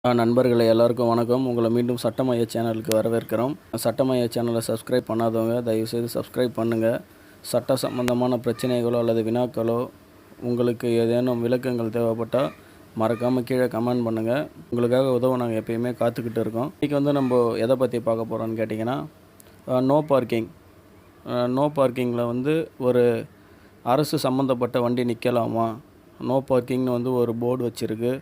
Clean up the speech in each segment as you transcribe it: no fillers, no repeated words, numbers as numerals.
நண்பர்களே எல்லாருக்கும் வணக்கம். உங்களை மீண்டும் சட்டமய சேனலுக்கு வரவேற்கிறோம். சட்டமய சேனலை சப்ஸ்கிரைப் பண்ணாதவங்க தயவுசெய்து சப்ஸ்கிரைப் பண்ணுங்கள். சட்ட சம்பந்தமான பிரச்சனைகளோ அல்லது வினாக்களோ உங்களுக்கு ஏதேனும் விளக்கங்கள் தேவைப்பட்டால் மறக்காமல் கீழே கமெண்ட் பண்ணுங்கள். உங்களுக்காக உதவ நாங்கள் எப்பயுமே காத்துக்கிட்டு இருக்கோம். இன்றைக்கி நம்ம எதை பற்றி பார்க்க போகிறோன்னு கேட்டிங்கன்னா, நோ பார்க்கிங். நோ பார்க்கிங்கில் ஒரு அரசு சம்மந்தப்பட்ட வண்டி நிற்கலாமா? நோ பார்க்கிங்னு ஒரு போர்டு வச்சுருக்கு,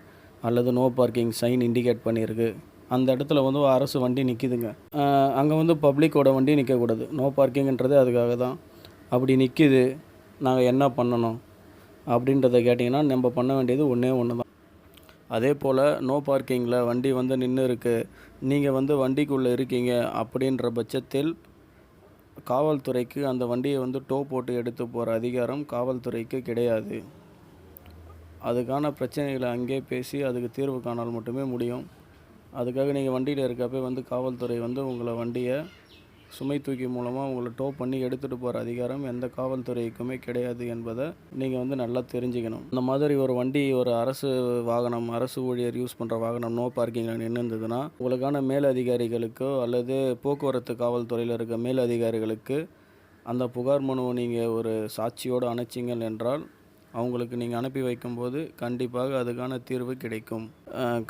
அல்லது நோ பார்க்கிங் சைன் இண்டிகேட் பண்ணியிருக்கு. அந்த இடத்துல அரசு வண்டி நிற்கிதுங்க. அங்கே பப்ளிக்கோட வண்டி நிற்கக்கூடாது. நோ பார்க்கிங்கிறது அதுக்காக தான். அப்படி நிற்கிது, நாங்கள் என்ன பண்ணணும் அப்படின்றத கேட்டிங்கன்னா, நம்ம பண்ண வேண்டியது ஒன்றே ஒன்று தான். அதே போல் நோ பார்க்கிங்கில் வண்டி நின்று இருக்குது, நீங்கள் வண்டிக்குள்ளே இருக்கீங்க அப்படின்ற பட்சத்தில் காவல்துறைக்கு அந்த வண்டியை டோ போட்டு எடுத்து போகிற அதிகாரம் காவல்துறைக்கு கிடையாது. அதுக்கான பிரச்சனைகளை அங்கே பேசி அதுக்கு தீர்வு காணால் மட்டுமே முடியும். அதுக்காக நீங்கள் வண்டியில் இருக்கப்போ காவல்துறை உங்களை வண்டியை சுமை தூக்கி மூலமாக உங்களை டோ பண்ணி எடுத்துகிட்டு போகிற அதிகாரம் எந்த காவல்துறைக்குமே கிடையாது என்பதை நீங்கள் நல்லா தெரிஞ்சுக்கணும். இந்த மாதிரி ஒரு வண்டி, ஒரு அரசு வாகனம், அரசு ஊழியர் யூஸ் பண்ணுற வாகனம் நோ பார்க்கிங்கில் நின்றுந்ததுன்னா, உங்களுக்கான மேலதிகாரிகளுக்கோ அல்லது போக்குவரத்து காவல்துறையில் இருக்க மேலதிகாரிகளுக்கு அந்த புகார் மனுவை நீங்கள் ஒரு சாட்சியோடு அனுப்பிச்சிங்கள் என்றால் அவங்களுக்கு நீங்கள் அனுப்பி வைக்கும்போது கண்டிப்பாக அதுக்கான தீர்வு கிடைக்கும்.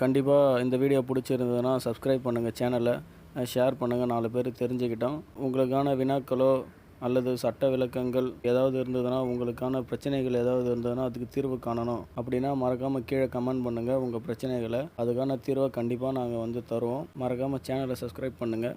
கண்டிப்பாக இந்த வீடியோ பிடிச்சிருந்ததுன்னா சப்ஸ்கிரைப் பண்ணுங்கள், சேனலை ஷேர் பண்ணுங்கள், 4 பேர் தெரிஞ்சுக்கிட்டோம். உங்களுக்கான வினாக்களோ அல்லது சட்ட விளக்கங்கள் ஏதாவது இருந்ததுன்னா, உங்களுக்கான பிரச்சனைகள் ஏதாவது இருந்ததுன்னா, அதுக்கு தீர்வு காணணும் அப்படின்னா மறக்காமல் கீழே கமெண்ட் பண்ணுங்கள் உங்கள் பிரச்சனைகளை. அதுக்கான தீர்வை கண்டிப்பாக நாங்கள் தருவோம். மறக்காமல் சேனலை சப்ஸ்கிரைப் பண்ணுங்கள்.